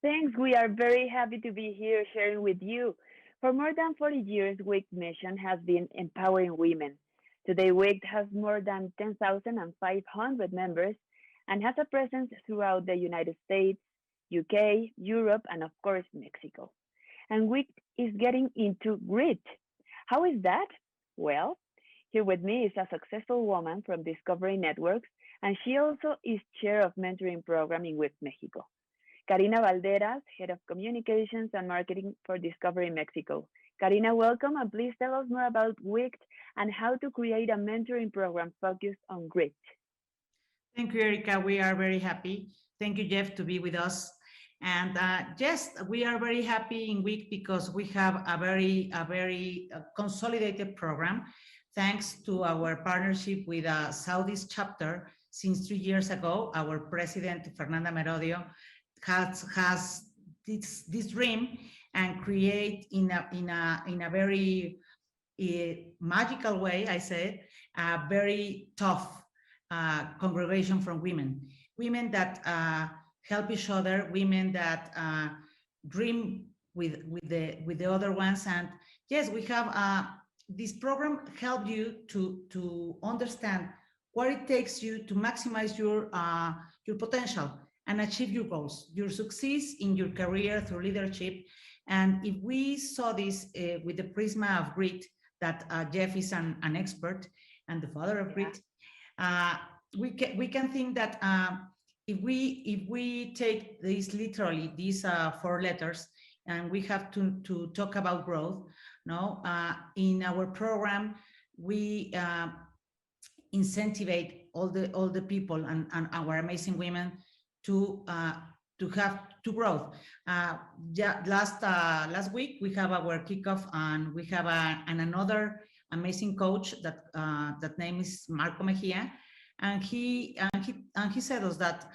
Thanks. We are very happy to be here sharing with you. For more than 40 years, WICT mission has been empowering women. Today, WICT has more than 10,500 members and has a presence throughout the United States, UK, Europe, and of course, Mexico. And WICT is getting into grit. How is that? Well, here with me is a successful woman from Discovery Networks, and she also is chair of mentoring program in WICT Mexico. Karina Balderas, Head of Communications and Marketing for Discovery Mexico. Karina, welcome, and please tell us more about WICT and how to create a mentoring program focused on grit. Thank you, Erika. We are very happy. Thank you, Jeff, to be with us. And yes, we are very happy in WICT because we have a very consolidated program, thanks to our partnership with Southeast chapter. Since 3 years ago, our president, Fernanda Merodio, has this dream and create in a very magical way, I said, a very tough congregation from women that help each other, women that dream with the other ones. And yes, we have this program help you to understand what it takes you to maximize your potential and achieve your goals, your success in your career through leadership. And if we saw this with the prisma of grit, that Jeff is an expert and the father of grit, we can think that if we take this literally, these 4 letters, and we have to talk about growth, no, in our program, we incentivize all the people and our amazing women to grow. Last week we have our kickoff, and we have another amazing coach that name is Marco Mejia, and he said us that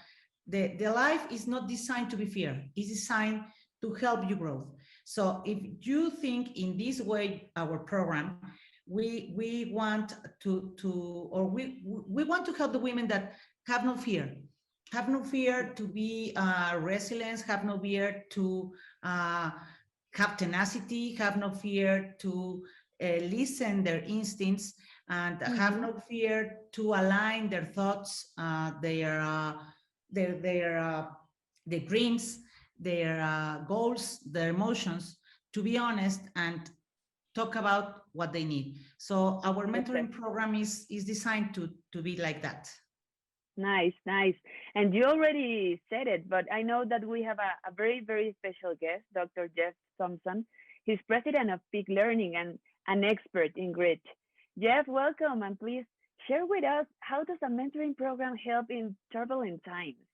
the life is not designed to be fear; it's designed to help you grow. So if you think in this way, our program, we want we want to help the women that have no fear. Have no fear to be resilient, have no fear to have tenacity, have no fear to listen their instincts, and have no fear to align their thoughts, their dreams, their goals, their emotions, to be honest and talk about what they need. So our mentoring program is designed to be like that. Nice, nice. And you already said it, but I know that we have a very, very special guest, Dr. Jeff Thompson. He's president of Peak Learning and an expert in grit. Jeff, welcome, and please share with us, how does a mentoring program help in turbulent times?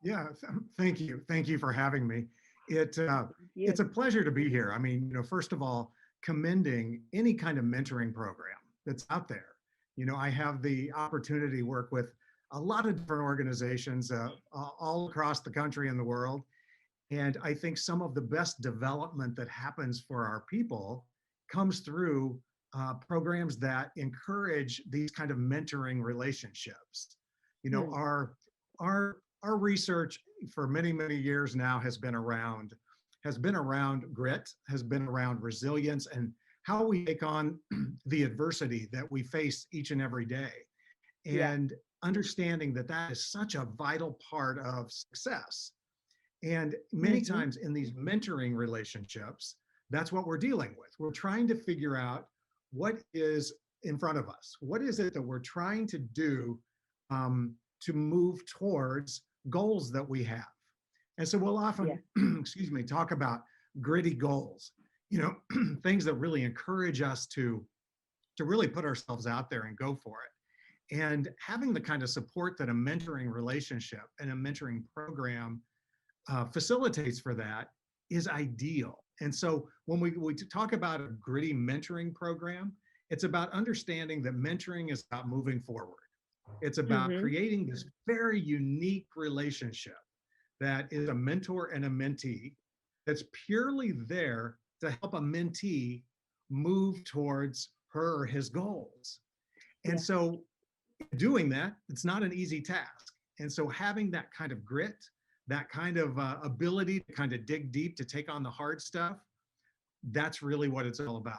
Yeah, thank you. Thank you for having me. It's a pleasure to be here. I mean, first of all, commending any kind of mentoring program that's out there. I have the opportunity to work with a lot of different organizations all across the country and the world. And I think some of the best development that happens for our people comes through programs that encourage these kind of mentoring relationships. Our research for many, many years now has been around grit, has been around resilience, and how we take on the adversity that we face each and every day. And understanding that that is such a vital part of success. And many times in these mentoring relationships, that's what we're dealing with. We're trying to figure out what is in front of us. What is it that we're trying to do to move towards goals that we have? And so we'll often, talk about gritty goals, things that really encourage us to really put ourselves out there and go for it. And having the kind of support that a mentoring relationship and a mentoring program facilitates for that is ideal. And so when we talk about a gritty mentoring program, it's about understanding that mentoring is about moving forward. It's about creating this very unique relationship that is a mentor and a mentee that's purely there to help a mentee move towards her or his goals. And so doing that, it's not an easy task. And so having that kind of grit, that kind of ability to kind of dig deep, to take on the hard stuff, that's really what it's all about.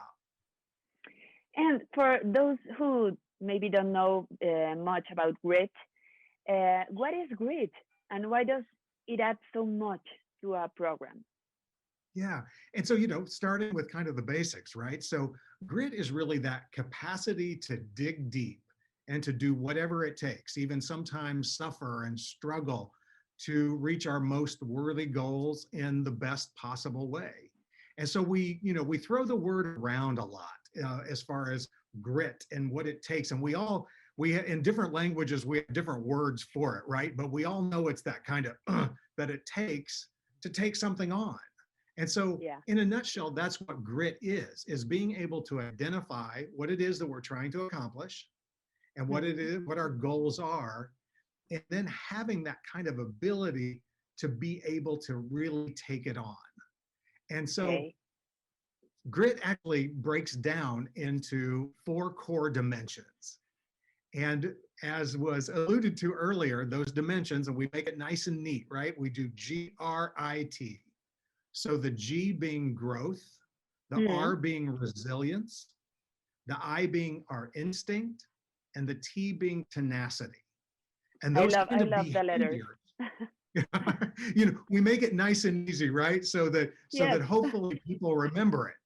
And for those who maybe don't know much about grit, what is grit and why does it add so much to a program? Yeah. And so, starting with kind of the basics, right? So grit is really that capacity to dig deep and to do whatever it takes, even sometimes suffer and struggle to reach our most worthy goals in the best possible way. And so we throw the word around a lot as far as grit and what it takes. And in different languages, we have different words for it, right? But we all know it's that kind of that it takes to take something on. And so in a nutshell, that's what grit is being able to identify what it is that we're trying to accomplish and what it is, what our goals are, and then having that kind of ability to be able to really take it on. And so grit actually breaks down into 4 core dimensions. And as was alluded to earlier, those dimensions, and we make it nice and neat, right? We do GRIT. So the G being growth, the R being resilience, the I being our instinct, and the T being tenacity. And those I love the letters. We make it nice and easy, right? So that hopefully people remember it.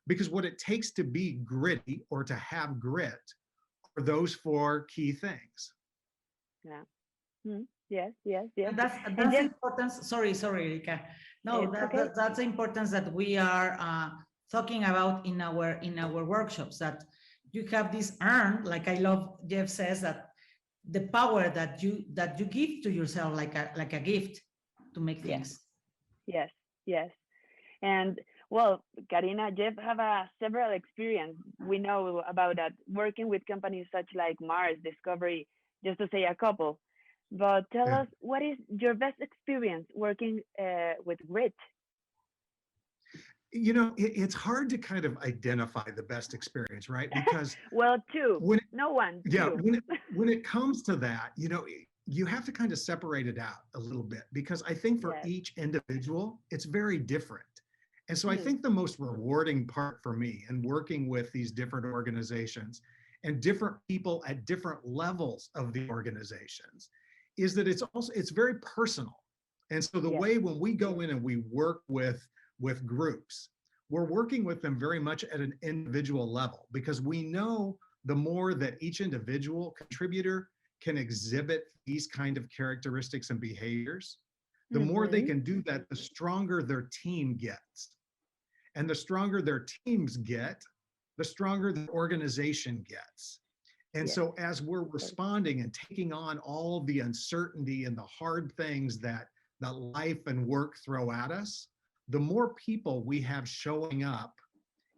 Because what it takes to be gritty or to have grit are those 4 key things. Yeah. Yes. And that's the importance. Sorry, Erika. No, that's the importance that we are talking about in our workshops. That you have this like I love Jeff says, that the power that you give to yourself like a gift to make things. Yes. And well, Karina, Jeff have several experience. We know about that, working with companies such like Mars, Discovery, just to say a couple. But tell us, what is your best experience working with grit? It's hard to kind of identify the best experience, right? Because well, two. When it comes to that, you have to kind of separate it out a little bit, because I think for each individual, it's very different. And so I think the most rewarding part for me in working with these different organizations and different people at different levels of the organizations is that it's very personal. And so the way when we go in and we work with groups, we're working with them very much at an individual level, because we know the more that each individual contributor can exhibit these kind of characteristics and behaviors, the more they can do that, the stronger their team gets. And the stronger their teams get, the stronger the organization gets. And so as we're responding and taking on all the uncertainty and the hard things that life and work throw at us, the more people we have showing up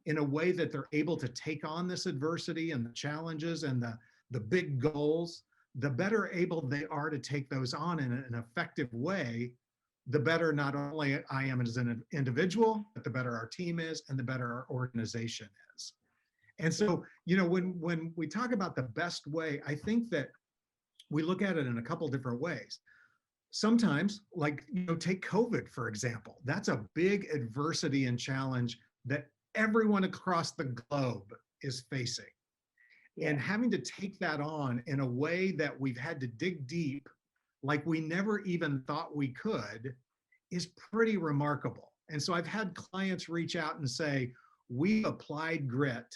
in a way that they're able to take on this adversity and the challenges and the big goals, the better able they are to take those on in an effective way, the better not only I am as an individual, but the better our team is and the better our organization is. And so, when we talk about the best way, I think that we look at it in a couple different ways. Sometimes, like, take COVID, for example. That's a big adversity and challenge that everyone across the globe is facing. And having to take that on in a way that we've had to dig deep, like we never even thought we could, is pretty remarkable. And so I've had clients reach out and say, we applied grit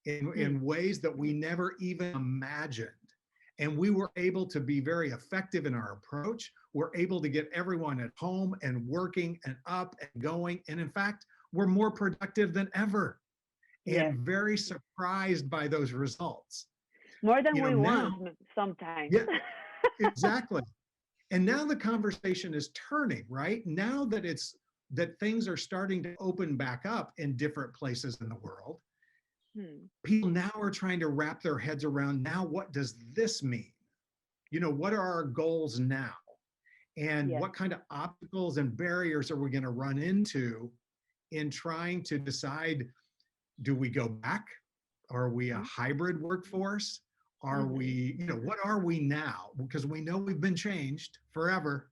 in ways that we never even imagined. And we were able to be very effective in our approach. We're able to get everyone at home and working and up and going. And in fact, we're more productive than ever. And very surprised by those results. More than we want sometimes. Yeah, exactly. And now the conversation is turning, right? Now that things are starting to open back up in different places in the world, people now are trying to wrap their heads around, now what does this mean? What are our goals now? And what kind of obstacles and barriers are we going to run into in trying to decide, do we go back? Are we a hybrid workforce? Are we, what are we now? Because we know we've been changed forever.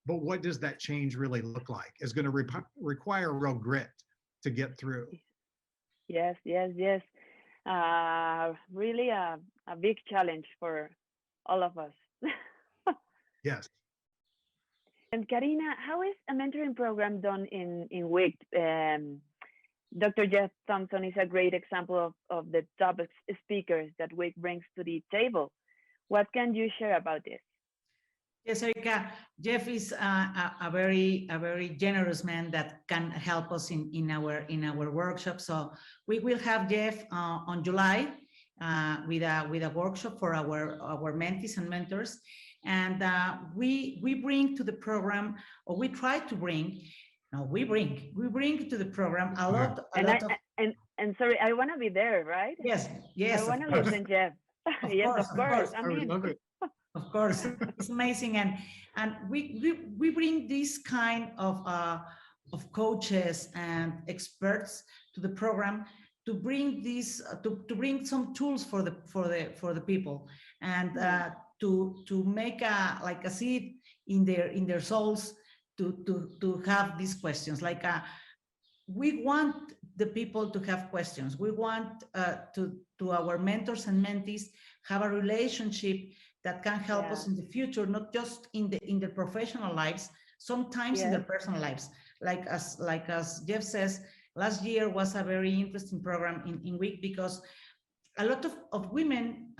but what does that change really look like? Is going to require real grit to get through. Yes, yes, yes. Really a big challenge for all of us. Yes. And Karina, how is a mentoring program done in WICT? Dr. Jeff Thompson is a great example of the top speakers that WICT brings to the table. What can you share about this? Yes, Erika, Jeff is a very generous man that can help us in our workshop. So we will have Jeff on July with a workshop for our mentees and mentors, and we bring to the program, or we try to bring. No, we bring to the program a lot of. And sorry, I want to be there, right? Yes, I want to listen, Jeff. Of Yes, course, of course. I would love it. Of course, it's amazing, and we bring this kind of coaches and experts to the program to bring these to bring some tools for the people, and to make a seed in their souls to have these questions. Like we want the people to have questions. We want to our mentors and mentees have a relationship that can help us in the future, not just in the professional lives, sometimes in their personal lives. Like as Jeff says, last year was a very interesting program in WICT, because a lot of women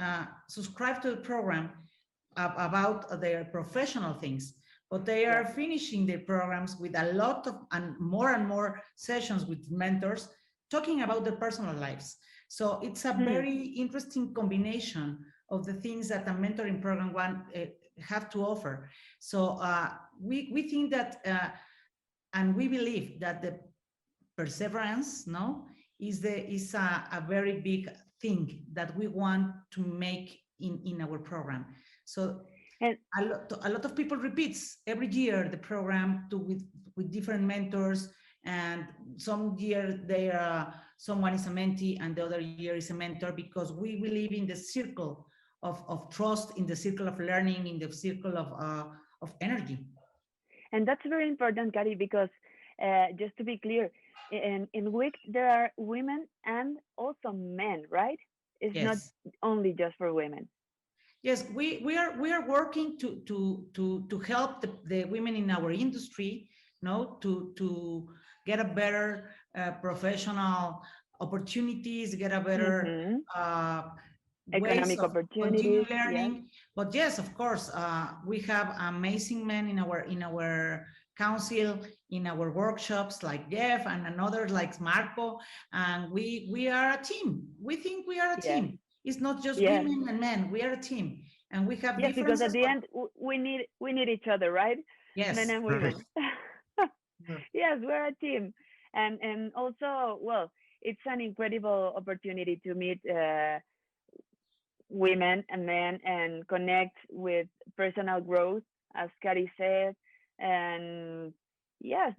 subscribe to the program about their professional things, but they are finishing their programs with a lot of and more sessions with mentors talking about their personal lives. So it's a very interesting combination of the things that a mentoring program have to offer. So we think that, and we believe that the perseverance, is a very big thing that we want to make in our program. So a lot of people repeats every year the program with different mentors, and some year someone is a mentee and the other year is a mentor, because we believe in the circle of trust, in the circle of learning, in the circle of energy. And that's very important, Kari, because just to be clear, in WICT there are women and also men, right? It's not only just for women. Yes, we are working to help the women in our industry, to get a better professional opportunities, get a better economic opportunities, continue learning. But yes, of course, we have amazing men in our council, in our workshops, like Jeff and others like Marco, and we are a team. We think we are a team. It's not just women and men. We are a team, and we have differences. Because at the end we need each other, right? Yes, men and women. Yes, we're a team, and also, well, it's an incredible opportunity to meet women and men and connect with personal growth, as Kari said. And yes,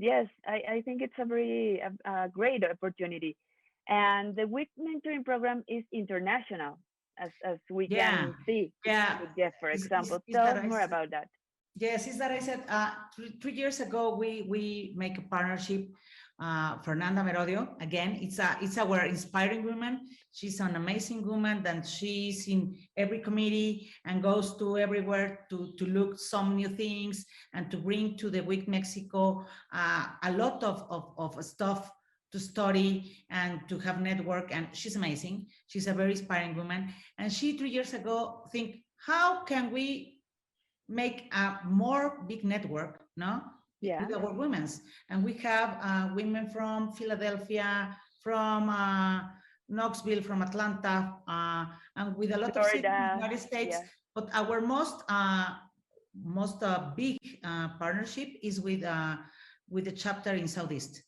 I think it's a very great opportunity. And the WICT mentoring program is international, as we can see with Jeff, for example. Tell us more about that. Yes, is that I said 3 years ago we make a partnership. Fernanda Merodio, again, it's our inspiring woman. She's an amazing woman, and she's in every committee and goes to everywhere to look some new things and to bring to the WICT Mexico a lot of stuff to study and to have network. And she's amazing. She's a very inspiring woman. And she 3 years ago think, how can we make a more big network, with our women's? And we have women from Philadelphia, from Knoxville, from Atlanta, and with a lot of cities in the United States. But our most big partnership is with the chapter in Southeast.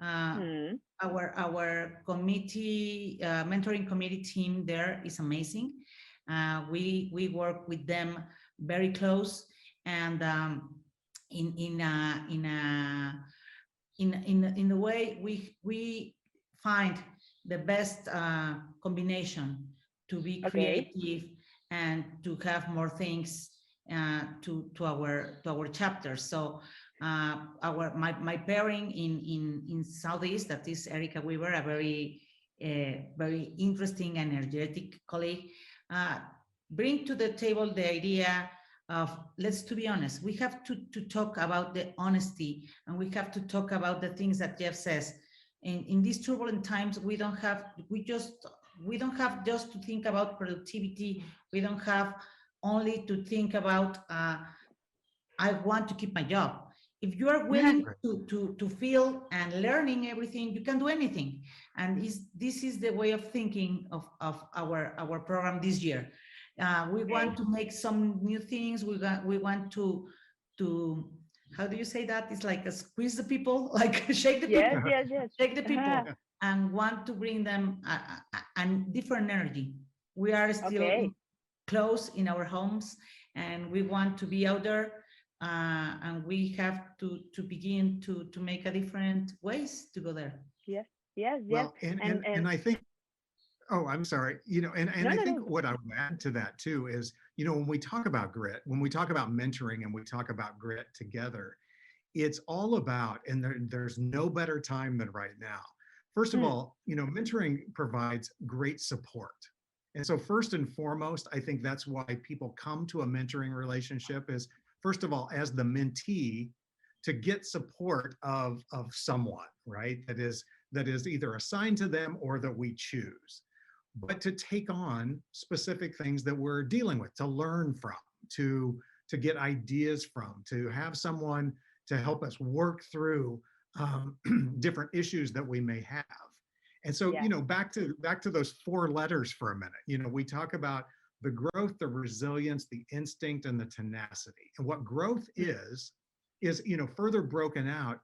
Our committee, mentoring committee team there is amazing. We work with them very close, and in the way we find the best combination to be creative and to have more things to our chapters. So my pairing in Southeast, that is Erika Weaver, a very interesting and energetic colleague, bring to the table the idea of, to be honest, we have to talk about the honesty, and we have to talk about the things that Jeff says. In these turbulent times, we don't have just to think about productivity. We don't have only to think about I want to keep my job. If you are willing to feel and learning everything, you can do anything. And this is the way of thinking of our program this year. We want to make some new things. We want to how do you say that? It's like a squeeze the people, like shake the people, shake the people, and want to bring them a different energy. We are still close in our homes, and we want to be out there. And we have to begin to make a different ways to go there. Yes. Well, and I think, oh, I'm sorry, and I think what I would add to that too is, when we talk about grit, when we talk about mentoring and we talk about grit together, it's all about, and there's no better time than right now. First of all, mentoring provides great support. And so first and foremost, I think that's why people come to a mentoring relationship is, first of all, as the mentee, to get support of someone, right? That is either assigned to them or that we choose, but to take on specific things that we're dealing with, to learn from, to get ideas from, to have someone to help us work through different issues that we may have. And so, back to those 4 letters for a minute. We talk about the growth, the resilience, the instinct, and the tenacity. And what growth is further broken out.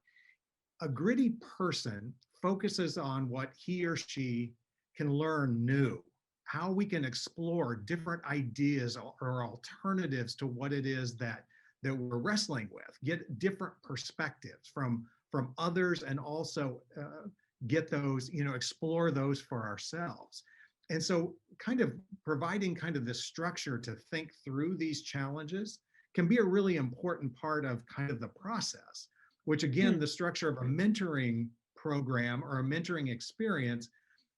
A gritty person focuses on what he or she can learn new, how we can explore different ideas or alternatives to what it is that we're wrestling with, get different perspectives from others, and also get those, explore those for ourselves. And so kind of providing kind of this structure to think through these challenges can be a really important part of kind of the process, which again, the structure of a mentoring program or a mentoring experience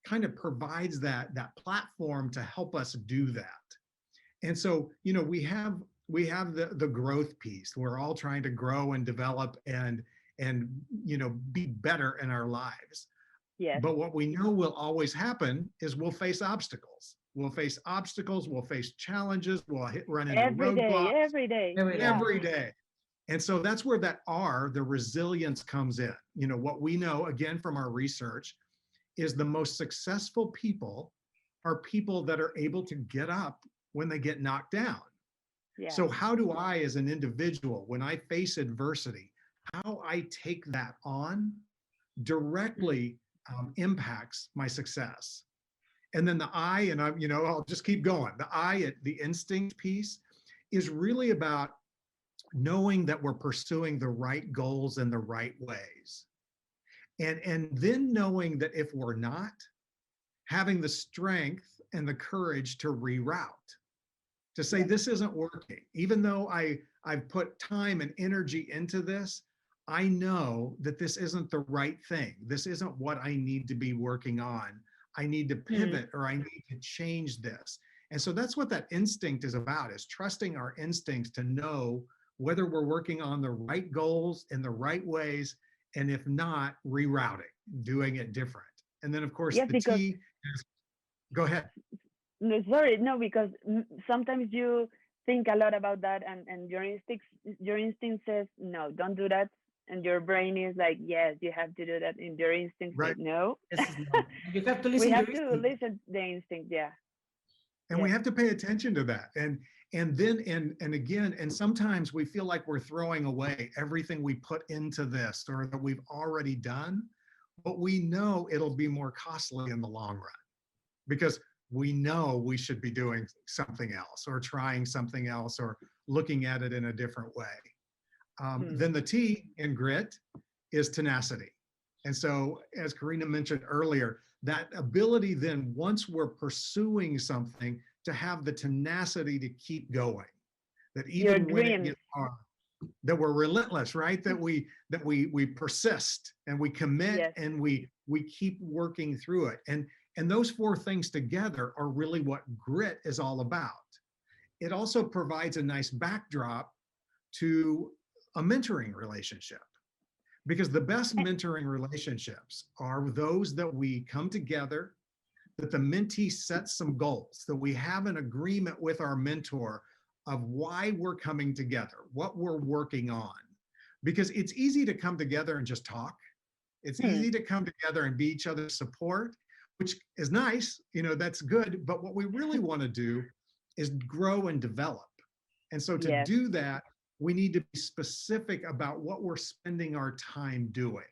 kind of provides that platform to help us do that. And so, we have the growth piece. We're all trying to grow and develop and be better in our lives. Yes. But what we know will always happen is we'll face obstacles. We'll face challenges, we'll run into roadblocks. Every day. And so that's where that R, the resilience, comes in. What we know, again, from our research, is the most successful people are people that are able to get up when they get knocked down. Yeah. So how do I, as an individual, when I face adversity, how I take that on directly impacts my success. And then the I, and I'll just keep going. The I, the instinct piece, is really about knowing that we're pursuing the right goals in the right ways. And then knowing that if we're not, having the strength and the courage to reroute, to say, this isn't working. Even though I've put time and energy into this, I know that this isn't the right thing. This isn't what I need to be working on. I need to pivot, or I need to change this. And so that's what that instinct is about, is trusting our instincts to know whether we're working on the right goals in the right ways, and if not, rerouting, doing it different. And then of course, the T is, go ahead. No, sorry, no, because sometimes you think a lot about that, and your instinct says, no, don't do that. And your brain is like, yes, you have to do that. And your instinct says, no. You have to listen. We have to listen to the instinct, And we have to pay attention to that. And then, and again, and sometimes we feel like we're throwing away everything we put into this or that we've already done, but we know it'll be more costly in the long run, because we know we should be doing something else or trying something else or looking at it in a different way. Then the T in grit is tenacity. And so, as Karina mentioned earlier, that ability then, once we're pursuing something, to have the tenacity to keep going, that Your even when it dreams. gets hard, that we're relentless, right? That we persist and we commit Yes. and we keep working through it. And those four things together are really what grit is all about. It also provides a nice backdrop to a mentoring relationship, because the best mentoring relationships are those that we come together, that the mentee sets some goals, that we have an agreement with our mentor of why we're coming together, what we're working on. Because it's easy to come together and just talk. It's easy to come together and be each other's support, which is nice, that's good. But what we really want to do is grow and develop. And so to Yes. do that, we need to be specific about what we're spending our time doing.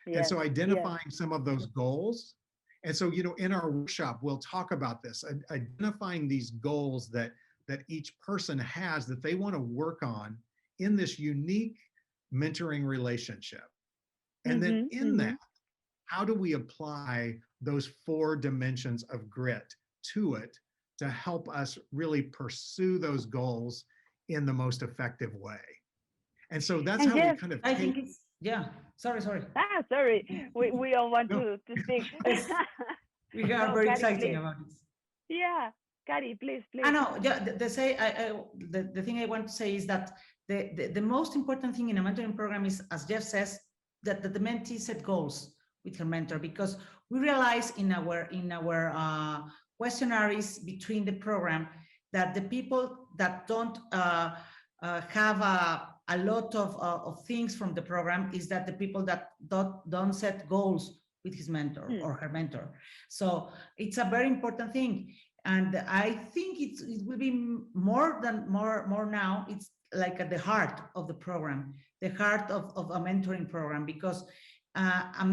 Yes. And so Yes. identifying some of those goals. And so, in our workshop, we'll talk about this, identifying these goals that each person has that they want to work on in this unique mentoring relationship. And then in that, how do we apply those four dimensions of grit to it to help us really pursue those goals in the most effective way? And so that's And how we Jeff, kind of I take. think it's, yeah, sorry. sorry, we all want No. to speak. Yes, we are No, very Kari, excited please. about this. Yeah, Kari, please. I know, the thing I want to say is that the most important thing in a mentoring program is, as Jeff says, that the mentee set goals with her mentor, because we realize in our questionnaires between the program that the people that don't have a lot of things from the program is that the people that don't set goals with his mentor or her mentor. So it's a very important thing. And I think it will be more now. It's like at the heart of the program, the heart of a mentoring program, because the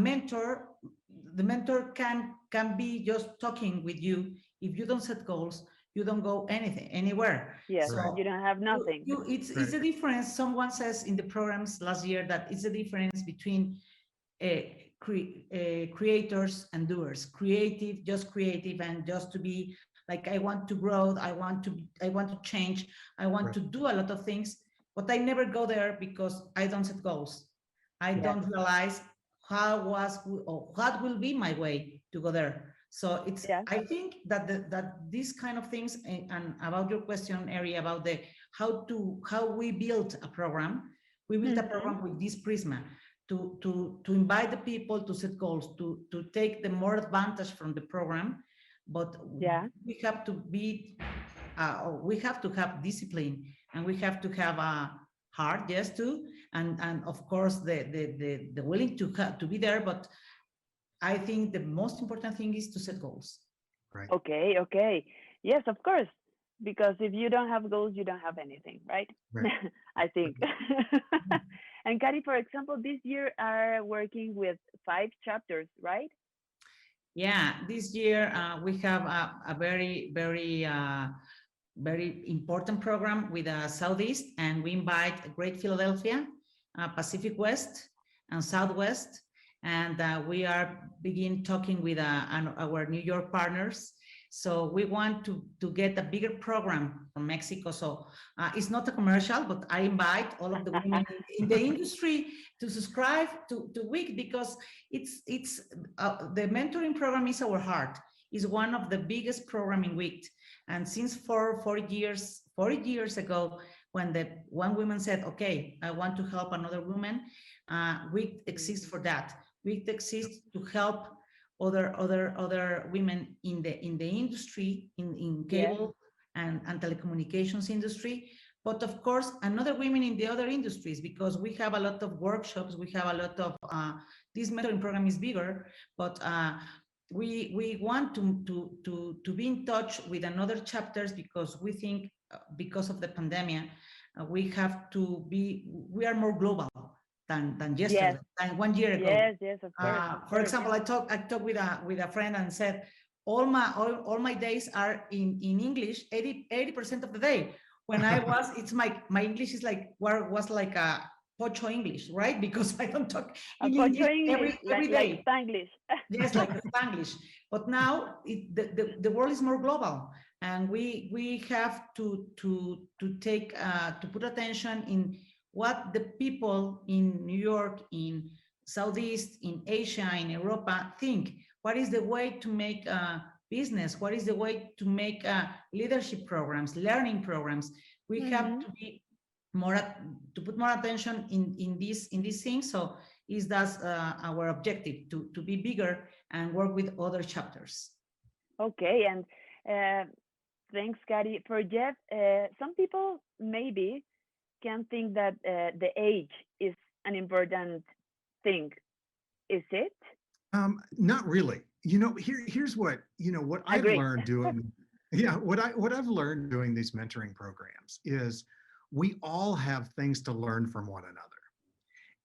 mentor can be just talking with you. If you don't set goals, you don't go anywhere. Yes, so you don't have nothing. It's the difference. Someone says in the programs last year that it's the difference between creators and doers. Just creative and just to be like, I want to grow, I want to change, I want to do a lot of things, but I never go there because I don't set goals. I don't realize what will be my way to go there. So it's, I think that that these kind of things, and about your question, Eri, about how we build a program, we build a program with this prisma to invite the people to set goals, to take the more advantage from the program, but we have to be, we have to have discipline, and we have to have a heart, yes, too, and of course the willing to be there. But I think the most important thing is to set goals. Right. Okay. Yes, of course. Because if you don't have goals, you don't have anything, right? I think. And Kari, for example, this year are working with 5 chapters, right? Yeah, this year we have a very important program with Southeast, and we invite Great Philadelphia, Pacific West, and Southwest. And we are begin talking with our New York partners. So we want to get a bigger program from Mexico. So it's not a commercial, but I invite all of the women in the industry to subscribe to WICT, because it's the mentoring program is our heart. It's one of the biggest program in WICT. And since 40 years ago, when one woman said, okay, I want to help another woman, WICT exists for that. WICT exists to help other women in the industry, in cable and telecommunications industry, but of course another women in the other industries, because we have a lot of workshops, we have a lot of this mentoring program is bigger, but we want to be in touch with another chapters, because we think because of the pandemic we are more global than yesterday, than 1 year ago. Yes, of course. For example, I talked with a friend and said, all my days are in English 80% of the day. When I was, it's my English is like was like a pocho English, right? Because I don't talk English every day. Like Spanglish. Yes, like Spanglish. But now the world is more global, and we have to take to put attention in what the people in New York, in Southeast, in Asia, in Europa think. What is the way to make business? What is the way to make leadership programs, learning programs? We have to be more to put more attention in these things. So is that our objective, to be bigger and work with other chapters. Okay, and thanks, Kari. For Jeff, some people maybe can think that the age is an important thing. Is it? Not really. Here's what what I've learned doing. Yeah, what I've learned doing these mentoring programs is we all have things to learn from one another.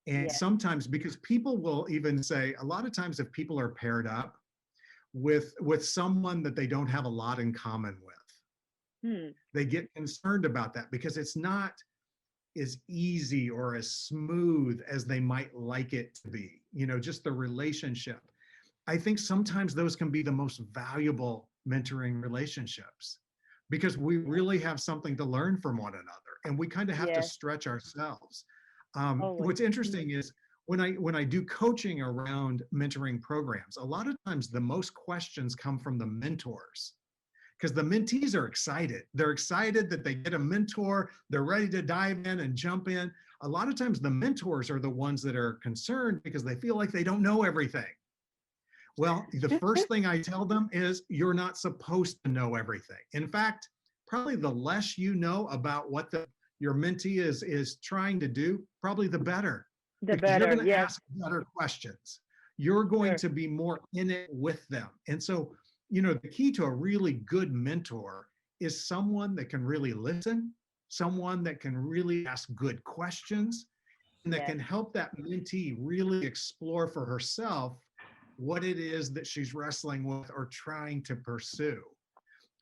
And sometimes, because people will even say, a lot of times if people are paired up with someone that they don't have a lot in common with, they get concerned about that because it's not as easy or as smooth as they might like it to be, just the relationship. I think sometimes those can be the most valuable mentoring relationships because we really have something to learn from one another, and we kind of have to stretch ourselves. What's interesting is when I do coaching around mentoring programs, a lot of times the most questions come from the mentors, because the mentees are excited. They're excited that they get a mentor. They're ready to dive in and jump in. A lot of times the mentors are the ones that are concerned because they feel like they don't know everything. Well, the first thing I tell them is you're not supposed to know everything. In fact, probably the less you know about what your mentee is trying to do, probably the better. The better, you're going to ask better questions. You're going to be more in it with them. And so, the key to a really good mentor is someone that can really listen, someone that can really ask good questions, and that can help that mentee really explore for herself what it is that she's wrestling with or trying to pursue.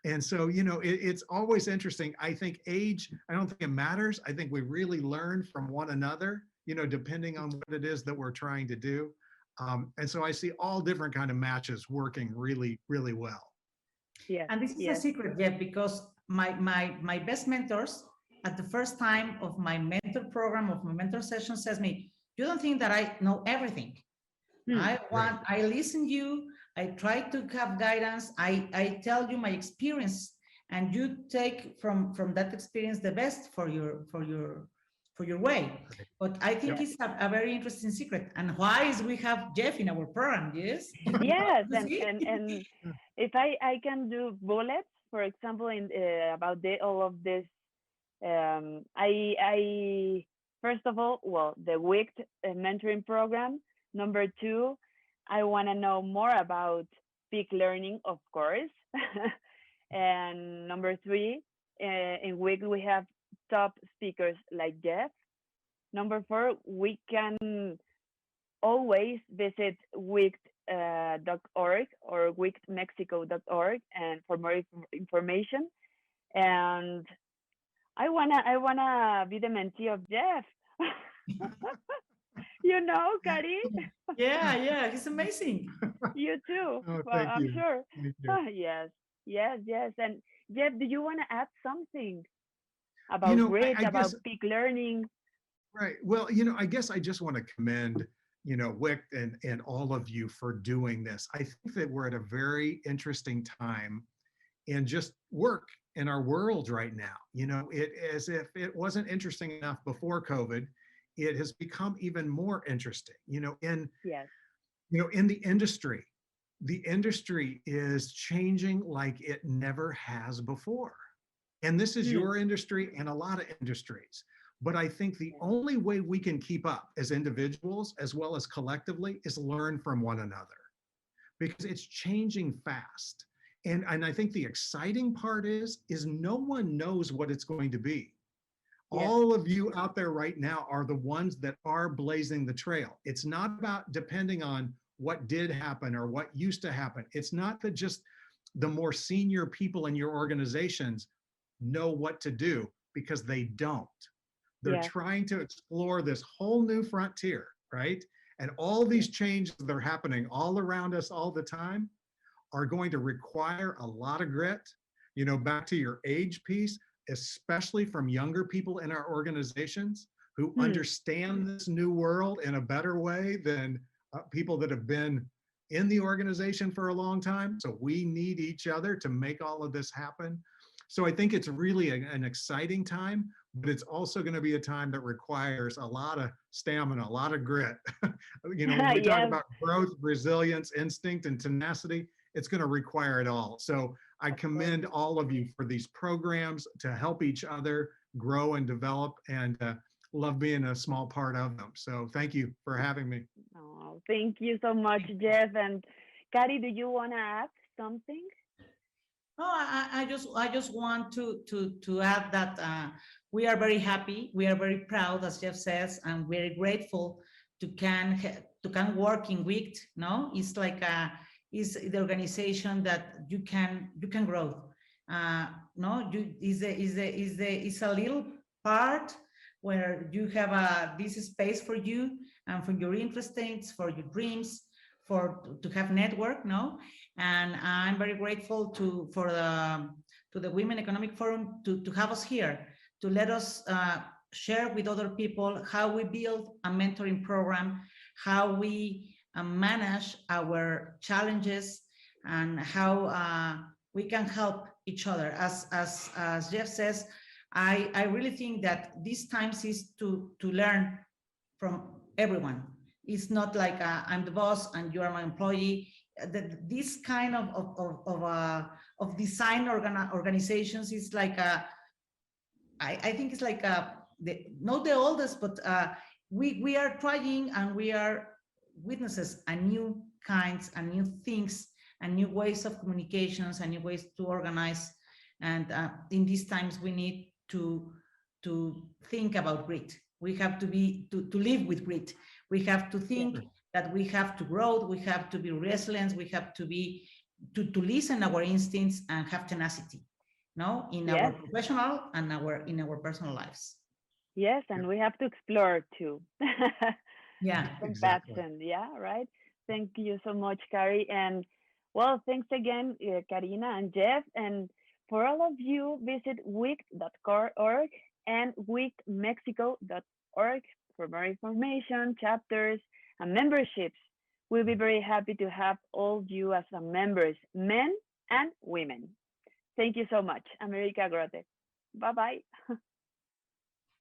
And so, it's always interesting. I think age, I don't think it matters. I think we really learn from one another, depending on what it is that we're trying to do. And so I see all different kind of matches working really, really well. Yeah. And this is a secret, Jeff, because my best mentors at the first time of my mentor program, of my mentor session, says me, you don't think that I know everything. I listen to you, I try to have guidance, I tell you my experience, and you take from that experience the best for your way. But I think it's a very interesting secret. And why is we have Jeff in our program? Yes. Yes, and if I can do bullets, for example, in about all of this, I first of all, the WICT mentoring program. Number 2, I want to know more about peak learning, of course. And number 3, in WICT we have top speakers like Jeff. Number 4, we can always visit wict.org or wictmexico.org and for more information. And I wanna be the mentee of Jeff. Kari? Yeah, he's amazing. You too. Oh, well, I'm you. sure. You. Yes. And Jeff, do you want to add something about WICT, about peak learning? Right. Well, I guess I just want to commend, WICT and all of you for doing this. I think that we're at a very interesting time in just work in our world right now. It as if it wasn't interesting enough before COVID, it has become even more interesting. In the industry. The industry is changing like it never has before. And this is your industry and a lot of industries. But I think the only way we can keep up as individuals, as well as collectively, is learn from one another, because it's changing fast. And I think the exciting part is no one knows what it's going to be. All of you out there right now are the ones that are blazing the trail. It's not about depending on what did happen or what used to happen. It's not that just the more senior people in your organizations know what to do, because they don't. They're trying to explore this whole new frontier, right? And all these changes that are happening all around us all the time are going to require a lot of grit. you know, back to your age piece, especially from younger people in our organizations who understand this new world in a better way than people that have been in the organization for a long time. So we need each other to make all of this happen. So I think it's really an exciting time, but it's also going to be a time that requires a lot of stamina, a lot of grit. You know, when we talk about growth, resilience, instinct, and tenacity, it's going to require it all. So I commend all of you for these programs to help each other grow and develop, and love being a small part of them. So thank you for having me. Oh, thank you so much, Jeff. And Kari, do you want to add something? No, I just want to add that we are very happy, we are very proud, as Jeff says, and very grateful to can work in WICT. No, it's like is the organization that you can grow. No, you is a little part where you have this space for you and for your interests, for your dreams, to have network. No. And I'm very grateful to the Women Economic Forum to have us here, to let us share with other people how we build a mentoring program, how we manage our challenges, and how we can help each other. As Jeff says, I really think that these times is to learn from everyone. It's not like I'm the boss and you are my employee. This kind of design organizations is like I think it's like not the oldest, but we are trying, and we are witnesses a new kinds and new things and new ways of communications and new ways to organize. And in these times we need to think about grit. We have to live with grit. We have to think that we have to grow, we have to be resilient, we have to be to listen our instincts and have tenacity, no, in our professional and in our personal lives. Yes, and we have to explore too. Yeah, Compassion. Exactly. Yeah, right. Thank you so much, Kari. And well, thanks again, Karina and Jeff. And for all of you, visit wict.org and wictmexico.org for more information, chapters, and memberships. We'll be very happy to have all you as members, men and women. Thank you so much, America Grothe. Bye-bye.